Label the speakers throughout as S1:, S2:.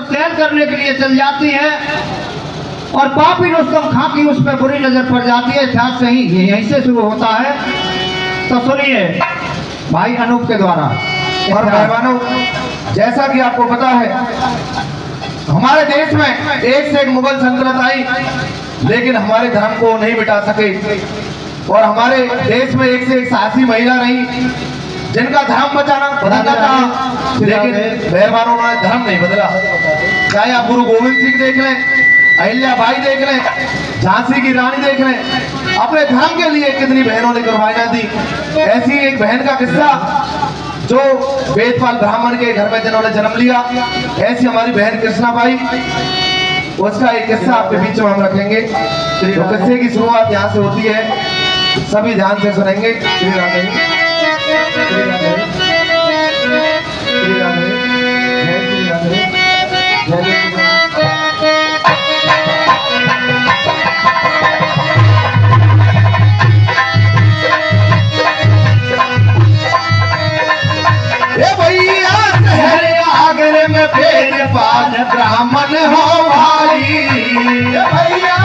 S1: सैर करने के लिए चल जाती है और पापी रुस्तम खां की उस पर बुरी नजर पड़ जाती है। इतिहास सही यहीं से शुरू होता है। तो सुनिए भाई अनूप के द्वारा।
S2: और मेहमानों, जैसा कि आपको पता है हमारे देश में एक से एक मुगल सल्तनत आई, लेकिन हमारे धर्म को नहीं मिटा सके। और हमारे देश में एक से एक साहसी महिला रही जिनका धर्म बदलना चाहा, लेकिन मेहरबानों ने धर्म नहीं बदला। चाहे आप गुरु गोविंद सिंह देख लें, अहिल्या बाई देख लें, झांसी की रानी देख लें, अपने धर्म के लिए कितनी बहनों ने कुर्बानियां दी। ऐसी एक बहन का किस्सा जो वेदपाल ब्राह्मण के घर में जिन्होंने जन्म लिया, ऐसी हमारी बहन कृष्णा बाई, उसका एक किस्सा आपके बीच में हम रखेंगे। तो किस्से की शुरुआत यहाँ से होती है, सभी ध्यान से सुनेंगे। आगरे में फेर पाल ब्राह्मण हो भाई, भैया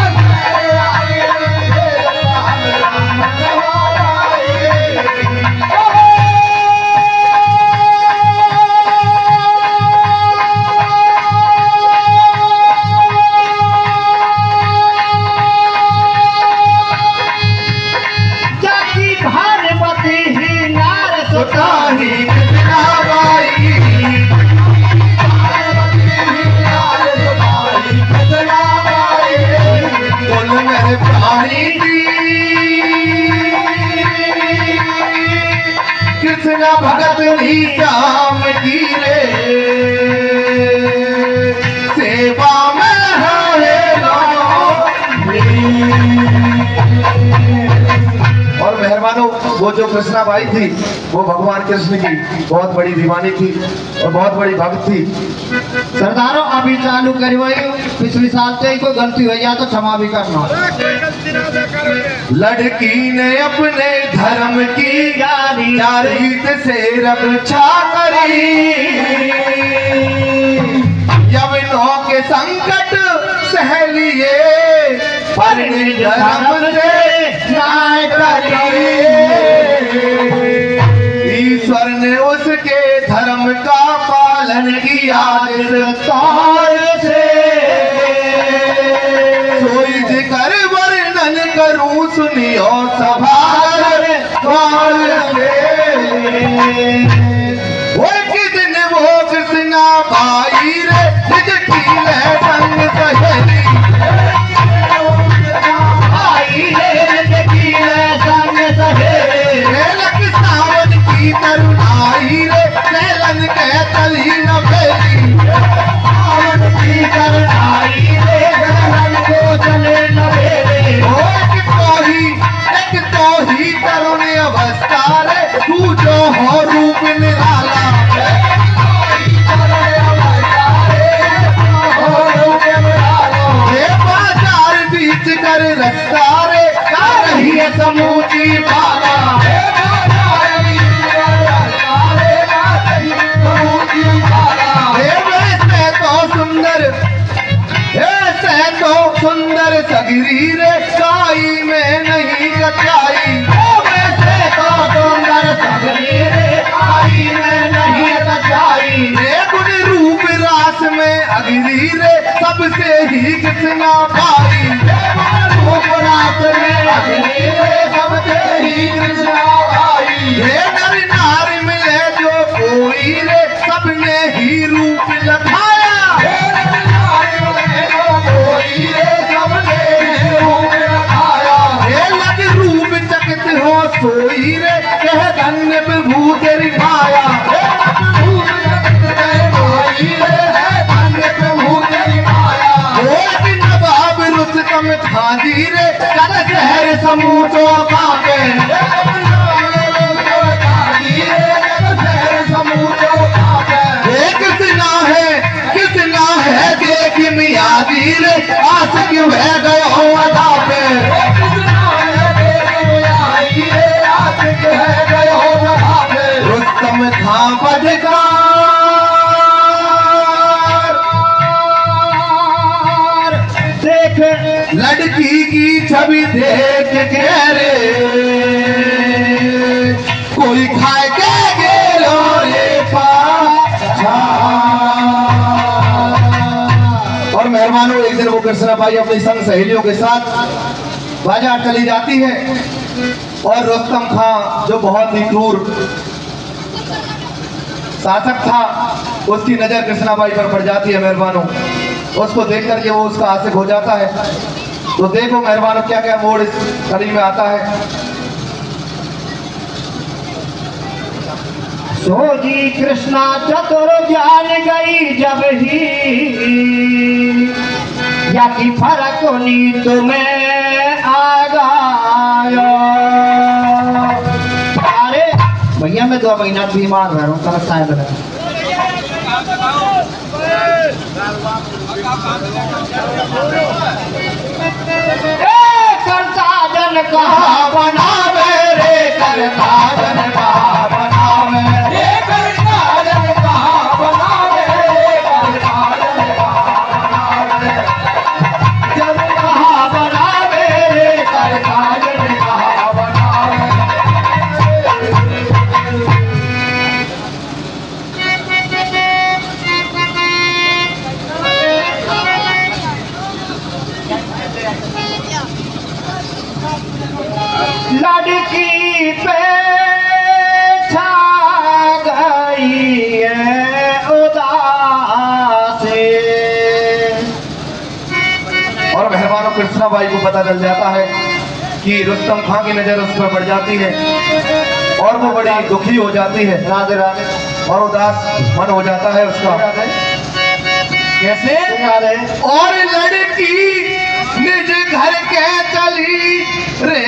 S2: जाति भारपति ही नार सुताही कृष्ण भगत नी श्याम की रे सेवा में है। और मेहरबानों, वो जो कृष्णा बाई थी वो भगवान कृष्ण की बहुत बड़ी दीवानी थी और बहुत बड़ी भक्त थी।
S1: सरदारों अभी चालू करवाई, पिछले साल से ही कोई गलती हो जाए तो क्षमा भी करना।
S2: लड़की ने अपने धर्म की चार हित से रक्षा करी, यवनों के संकट सह लिए पर धर्म से न्याय करी। ईश्वर ने उसके धर्म का पालन किया विस्तार से, सोई कर वर्णन करूं सुनियो सभा वो दिन वो कृष्णा बाई रे निज की संग सहेली, सावन की करुणाई रे सैलन के तली न फेरी, सावन की करुणाई रे सैलन को चले न फेरी। एक तो ही करुणे अवस्था रे तू जो हो रूप निराला, बाजार बीच कर रस्ता रे का रही है समूची बाला, सुंदर सगरी रे काई में नहीं कचाई, वैसे तो सुंदर सगरी रे काई में नहीं कचाई। रे गुण रूप रास में अगरी रे सबसे ही कृष्णा भाई, रूप रास में अगरी रे सबसे ही कृष्णा भाई। रे नर नार मिले जो कोई रे सबने ही रूप लखाया, सोई रे कह धन्य प्रभु तेरी माया, नवाब रुस्तम खादी रे कर शहर समूचो काके, कितना है देख मियादी रे आस क्यों है गयो अदा पे, रुस्तम था बदकार छवि देख के रे कोई खाए के गेलो रे पाछा। और मेहरबानों, एक दिन वो कृष्णा बाई अपनी संग सहेलियों के साथ बाजार चली जाती है और रुस्तम खां जो बहुत ही क्रूर शासक था, उसकी नजर कृष्णाबाई पर पड़ जाती है। मेहरबानों, उसको देख करके वो उसका आशिक हो जाता है। तो देखो मेहरबानों, क्या क्या मोड़ इस कड़ी में आता है।
S1: सोजी कृष्णा चतुर जान गई जब ही या की फर्क नी तुम्हें आ गया। अरे भैया मैं 2 महीना बीमार रह रहा हूँ, कल शायद करता जन कहा बनावे रे, करता जन कहा बनावे रे, करता जन कहा बनावे रे, करता जन कहा बनावे, जन कहा बनावे रे, करता जन कहा बनावे। लड़की पे छा गई है उदासी।
S2: और मेहरबानों, कृष्णाबाई को पता चल जाता है कि रुस्तम खां की नजर उस पर पड़ जाती है और वो बड़ी दुखी हो जाती है।
S1: राधे राधे।
S2: और उदास मन हो जाता है उसका। कैसे? और लड़की निज घर के चली रे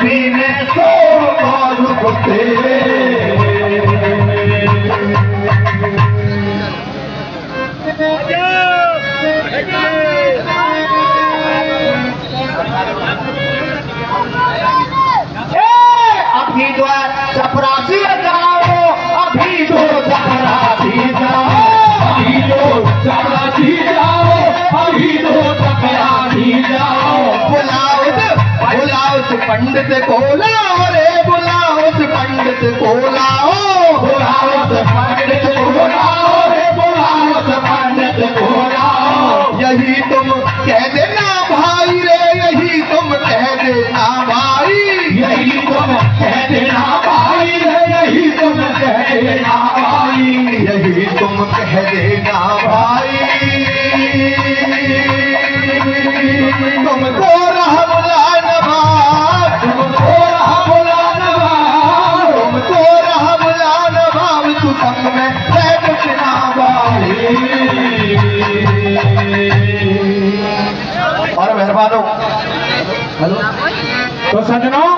S1: पीने सो और कुत्ते। अभी दो चपरासी जाओ, अभी दो चपरासी जाओ, अभी दो चपरासी जाओ, अभी दो चपरासी जाओ। बुलाओ बुलाओ उस पंडित को लाओ रे, बुलाओ उस पंडित को लाओ, बुलाओ उस पंडित को लाओ रे, बुलाओ उस पंडित को लाओ। यही तुम कह देना भाई रे, यही तुम कह देना भाई, यही तुम कह देना भाई रे, यही तुम कह देना भाई, यही तुम कह देना भाई। तुमको रहमुल्ला नवाब, तुमको रहमुल्ला नवाब, तुमको रहमुल्ला नवाब, तू संग में बैठना भाई। और मेहरबानों, हेलो,
S3: तो सज्जनों,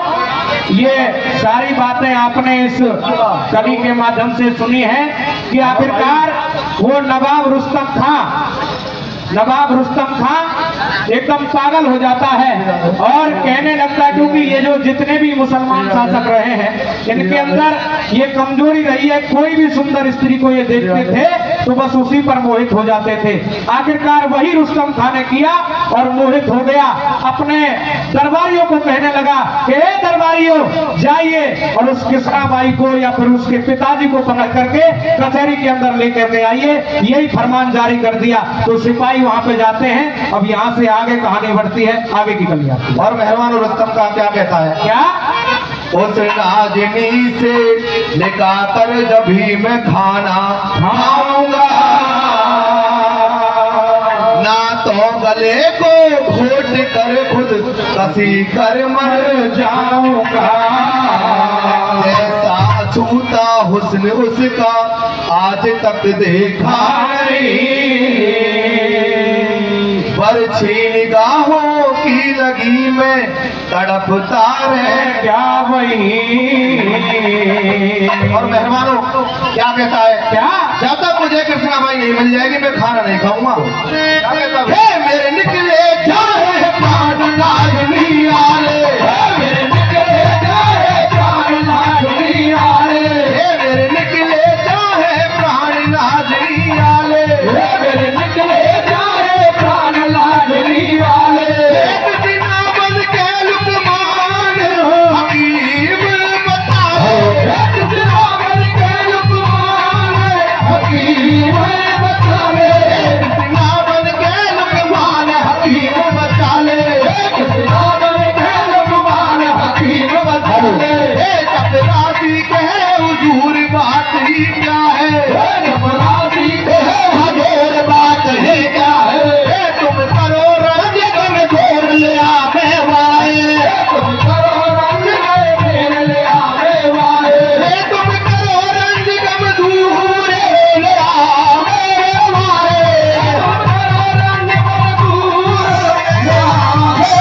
S3: ये सारी बातें आपने इस कवि के माध्यम से सुनी है कि आखिरकार वो नवाब रुस्तम खां एकदम पागल हो जाता है और कहने लगता है, क्योंकि ये जो जितने भी मुसलमान शासक रहे हैं इनके अंदर ये कमजोरी रही है, कोई भी सुंदर स्त्री को ये देखते थे तो बस उसी पर मोहित हो जाते थे। आखिरकार वही रुस्तम खां ने किया और मोहित हो गया। अपने दरबारियों को कहने लगा कि हे दरबारियों, जाइए और उस किस्राबाई को या फिर उसके पिताजी को पकड़ करके कचहरी के अंदर लेकर के आइए। यही फरमान जारी कर दिया। तो सिपाही वहां पे जाते हैं। अब यहाँ से आगे कहानी बढ़ती है, आगे की कहानी आती है।
S2: और मेहरबान रुस्तम का क्या कहता है?
S3: क्या
S2: उस नाजनी से निकाह कर जब ही मैं खाना खाऊंगा, ना तो गले को घोट कर खुद कसी कर मर जाऊंगा। ऐसा छूता हुस्न उसका आज तक देखा नहीं, बरछी निगाहों की लगी में तड़पता रह
S3: क्या वही।
S2: और मेहमानों क्या कहता है?
S3: क्या
S2: जब तक मुझे कृष्णाबाई नहीं मिल जाएगी मैं खाना नहीं खाऊंगा। क्या कहता है? मेरे निकले जाए प्राण नागनी आले, मेरे निकले जाए प्राण नागनी आले, मेरे निकले जाए प्राण नागनी आले, मेरे निकले जाए प्राण नागनी आले। एक दिन बन के लुकमान हकीम बताओ, एक दिन बन के लुकमान हकीम बतावे, एक दिन बन के लुकमान हकीम बता ले, एक दिन बन के लुकमान हकीम बता ले। चपरासी कहे हुजूर बात ही क्या है, चपरासी कहे हुजूर बात ही क्या है। तुम करो रंग गम जोड़ ले आवे वाए, तुम करो रंग गम ले आवे वाए, तुम करो रंग गम दूर ले आवे वाए, तुम करो रंग गम दूर ले आवे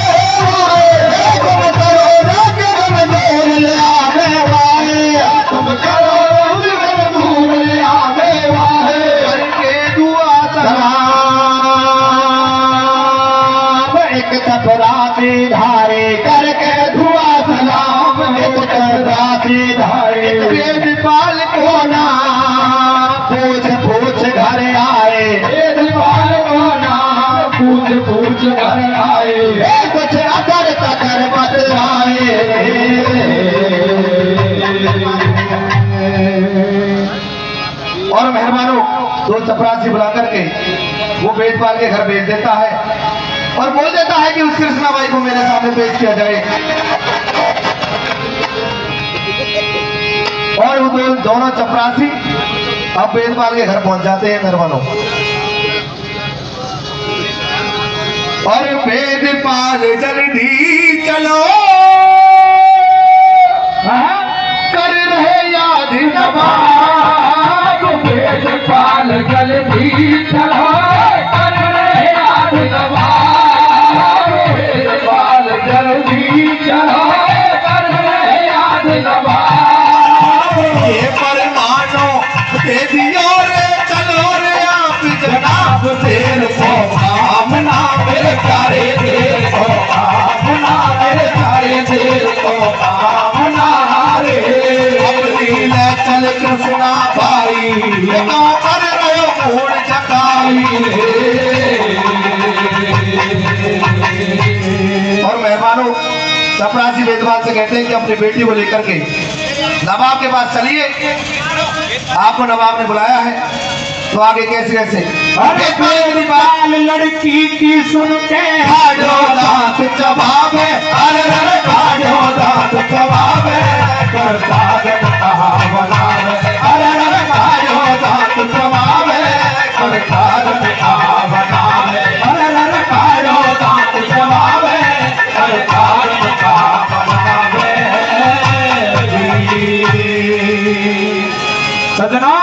S2: वाए, तुम करो रंग गम दूर ले आवे वाए, तुम करो रंग गम दूर ले आवे वाए। करके दुआ सलाम एक चपरासी धारे, करके दुआ सलाम एक चपरासी धारे। वेदपाल को ना पूछ पूछ घर आए, वेदपाल को ना पूछ पूछ घर आए, कुछ अगर तकर बतलाए। और मेहमानों दो चपरासी बुला करके वो वेदपाल के घर भेज देता है और बोल देता है कि उस कृष्णाबाई को मेरे सामने पेश किया जाए। और वो दोनों चपरासी अब वेदपाल के घर पहुंच जाते हैं मेहरबानों। और वेदपाल जल्दी चलो, कर रहे याद नवाब, वेदपाल जल्दी चलो, कर रहे याद नवाब, वेदपाल जल्दी चलो, कर वेदवाल से कहते हैं कि अपनी बेटी को लेकर के नवाब के पास चलिए। आपको नवाब ने बुलाया है, तो आगे कैसे कैसे
S3: अरे वेदवाल लड़की की सुन के
S2: खाजो दांत चबावे, अरे अरे खाजो दांत चबावे, करता जब कहा बनावे, अरे अरे खाजो दांत चबावे, करता जब कहा बनावे, अरे अरे खाजो दांत चबावे, करता जब कहा बनावे।
S3: सजना,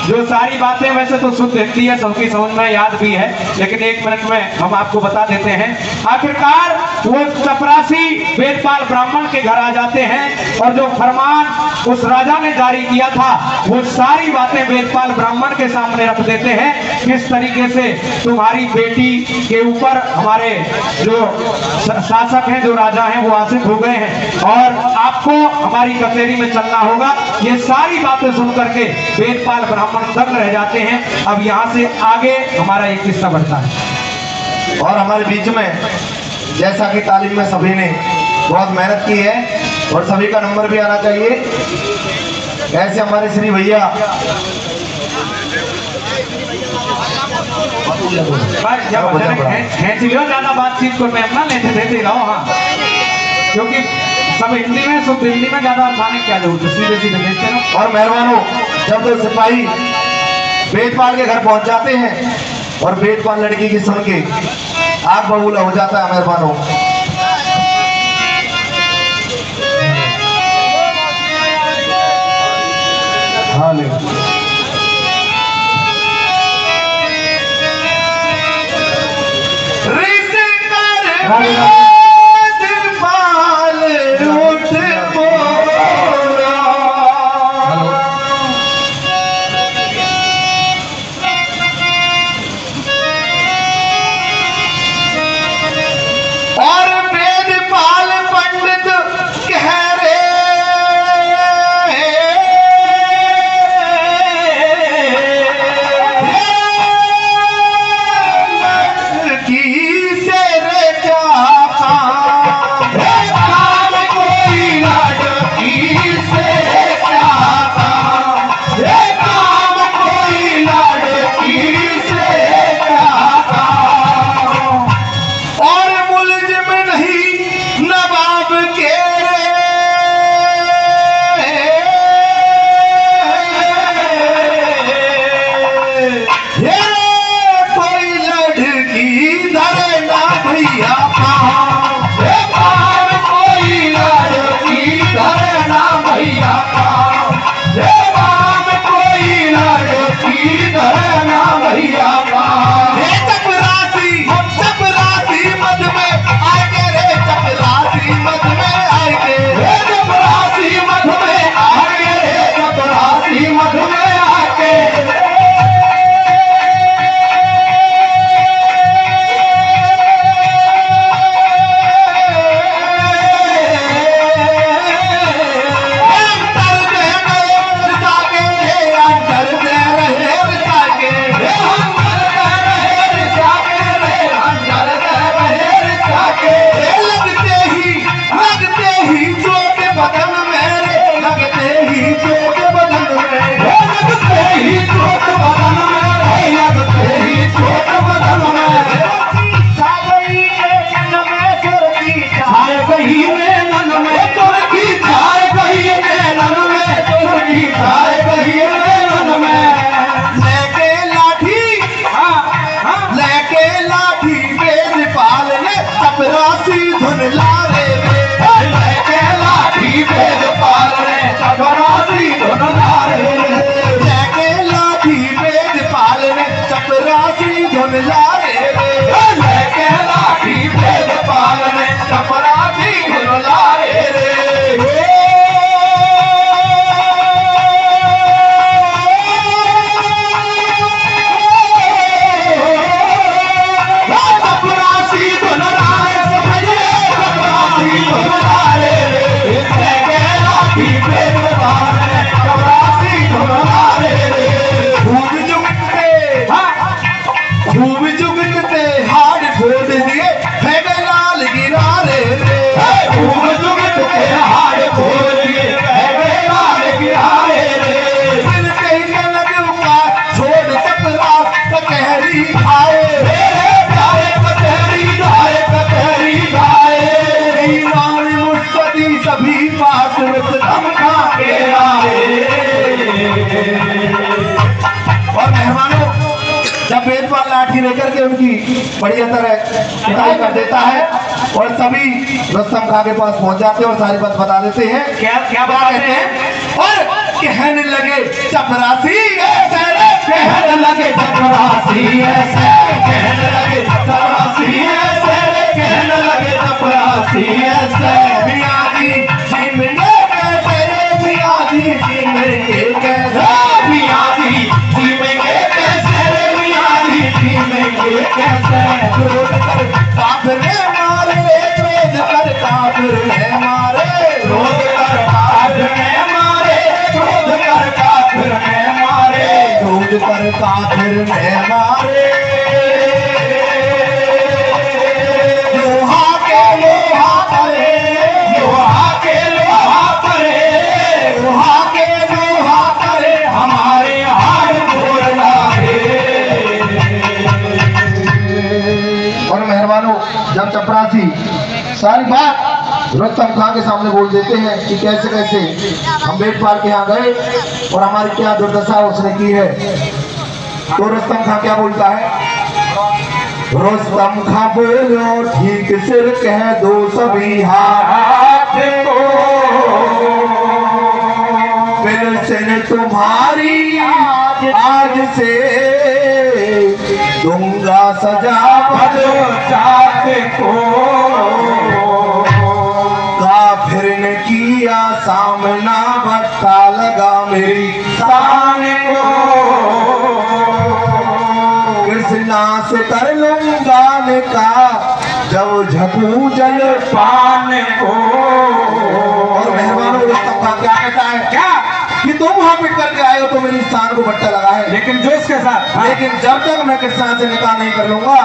S3: जो सारी बातें वैसे तो शुद्ध हिंदी है, सबकी समझ में याद भी है, लेकिन 1 मिनट में हम आपको बता देते हैं। आखिरकार वो चपरासी वेदपाल ब्राह्मण के घर आ जाते हैं और जो फरमान उस राजा ने जारी किया था वो सारी बातें वेदपाल ब्राह्मण के सामने रख देते हैं। किस तरीके से तुम्हारी बेटी के ऊपर हमारे जो शासक हैं, जो राजा हैं, वो आसिफ हो गए हैं और आपको हमारी कचहरी में चलना होगा। ये सारी बातें सुन करके वेदपाल ब्राह्मण दंग रह जाते हैं। अब यहाँ से आगे हमारा एक किस्सा बढ़ता है
S2: और हमारे बीच में जैसा कि तालीम में सभी ने बहुत मेहनत की है और सभी का नंबर भी आना चाहिए, ऐसे हमारे श्री भैया
S3: ज्यादा बातचीत को मैं अपना लेते देते रहो। हाँ, क्योंकि सब हिंदी में, शुद्ध हिंदी में ज्यादा बताने क्या जरूरत है, सीधे सीधे देखते रहो।
S2: और मेहरबानों, जब तो सिपाही वेदपाल के घर पहुंच जाते हैं और वेदपाल लड़की की सुन के आग बबूला हो जाता है। मेहरबानों, हाँ ले
S1: चपरासी धुन लारे रे, लेके लाठी पे
S2: सभी पास रुस्तम खां के आए। और मेहमानों, जब वेदपाल लाठी लेकर के उनकी बढ़िया तरह पिटाई कर देता है और सभी रुस्तम खां के पास पहुंच जाते हैं और सारी बात बता देते हैं। क्या बात कहते हैं? और कहने लगे चपरासी ऐसे, कहने लगे चपरासी ऐसे, कहने लगे चपरासी ऐसे, कहने लगे चपरासी ऐसे। मियां जी जीवेंगे कैसे रे, मियां जी जीवेंगे कैसे, मियां जी जीवेंगे कैसे रे, मियां जी जीवेंगे कैसे। क्रोध कर काफिर ने मारे, क्रोध कर काफिर ने मारे, क्रोध कर काफिर ने मारे, क्रोध कर काफिर ने मारे, क्रोध कर काफिर ने मारे। लोहा के लोहा परे, लोहा के लोहा परे, लोहा के लोहा परे, हमारे हाथ तोड़ लागे। और मेहरबानों, जब चपरासी सारी बात रुस्तम खां के सामने बोल देते हैं कि कैसे कैसे हम वेदपाल के यहाँ गए और हमारी क्या दुर्दशा उसने की है, तो रुस्तम खां क्या बोलता है? रुस्तम खां बोलो ठीक सिर कह दो सभी हाथ को, फिर तुम्हारी आज से दूंगा सजा बदचात को। काफिर ने किया सामना, भट्टा लगा मेरी शान को, कृष्णा से कर लूंगा का जब झकू जल पान को। और मेहरबानों, रुस्तम खां क्या कहता है? क्या कि तुम वहां पिट करके आए हो तो मेरी शान को बट्टा लगा है, लेकिन जोश के साथ, लेकिन जब तक मैं कृष्णा से निकाह नहीं कर लूंगा,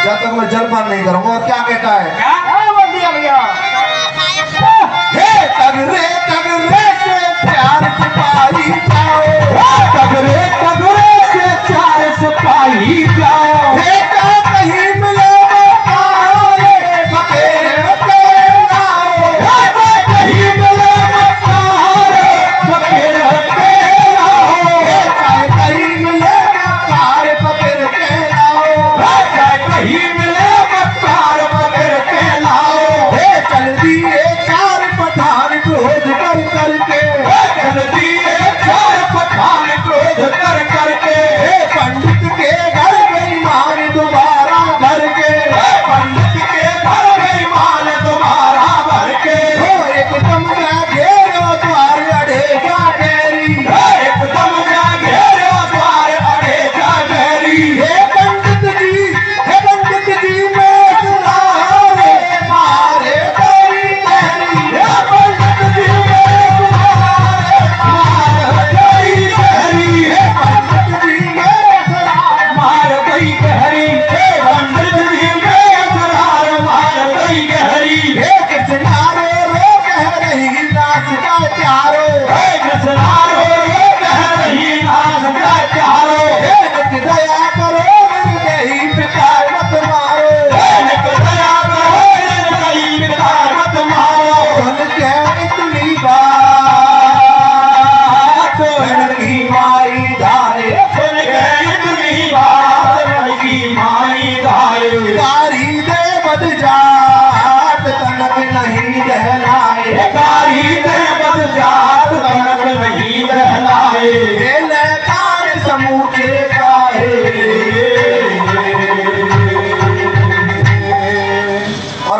S2: जब तक मैं जलपान नहीं करूंगा। और क्या कहता है? क्या बोल दिया भैया? हे तगरे तगरे से प्यार सिपाही जाओ, तगरे तगरे से प्यार सिपाही जाओ। हे कहीं मिले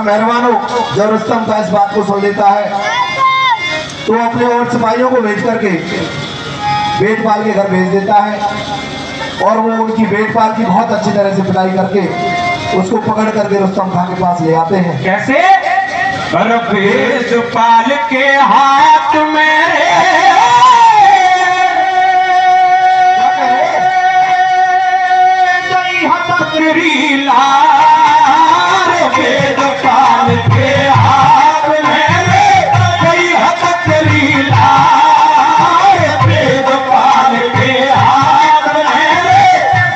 S2: मेहरबानों, जब रुस्तम खां इस बात को सुन लेता है तो अपने और सिपाहियों को भेज करके वेदपाल के घर भेज देता है और वो उनकी वेदपाल की बहुत अच्छी तरह से पिटाई करके उसको पकड़ करके रुस्तम खां के पास ले आते हैं। कैसे? वेदपाल के हाथ में वेदपाल के हाथ में कई हथकड़ी लाए, वेदपाल के हाथ में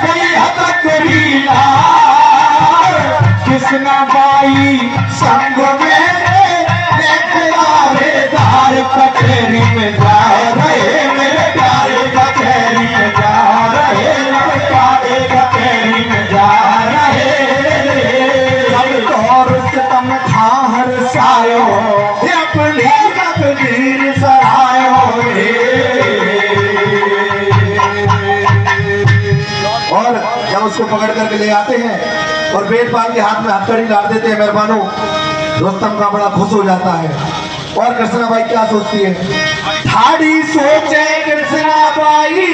S2: कई हथकड़ी लाए, कृष्णा बाई संग में देखा रे और वेदपाल के हाथ में हथकड़ी डाल देते हैं मेहरबानों, रुस्तम का बड़ा खुश हो जाता है। और कृष्णा बाई क्या सोचती है? ठाड़ी सोचे कृष्णा बाई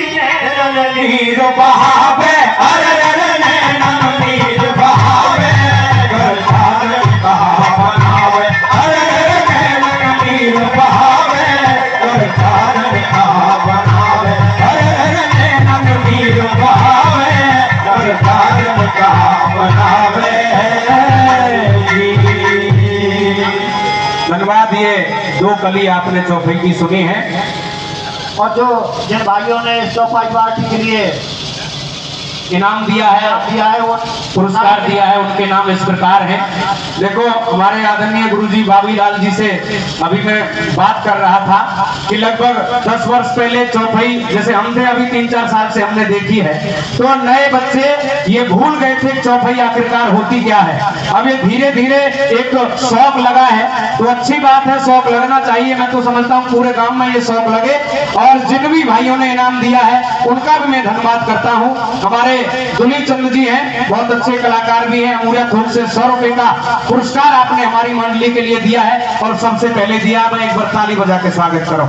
S2: नीर बहावे, अरे नैनन नीर बहावे, गरदान कहा बनावे, अरे नैनन नीर बहावे, गरदान कहा बनावे, अरे नैनन नीर बहावे, गरदान कहा बनावे।
S3: धन्यवाद। ये दो कली आपने चौपाई की सुनी है।
S1: और जो जिन भाइयों ने इस चौपाई पार्टी के लिए
S3: इनाम दिया है
S1: वो
S3: पुरस्कार दिया है, उनके नाम इस प्रकार हैं। देखो, हमारे आदरणीय गुरुजी बाबीलाल जी से अभी मैं बात कर रहा था कि लगभग 10 वर्ष पहले चौपाई जैसे हम थे, अभी 3-4 साल से हमने देखी है, तो नए बच्चे ये भूल गए थे चौपाई आखिरकार होती क्या है। अब ये धीरे धीरे एक शौक लगा है, तो अच्छी बात है, शौक लगना चाहिए। मैं तो समझता हूँ पूरे गांव में ये शौक लगे। और जिन भी भाइयों ने इनाम दिया है उनका भी मैं धन्यवाद करता हूँ। हमारे दुलीप चंद जी हैं, बहुत अच्छे कलाकार भी हैं। अमूर्य थोक से 100 रुपए का पुरस्कार आपने हमारी मंडली के लिए दिया है और सबसे पहले दिया। मैं एक बार ताली बजा के स्वागत करो।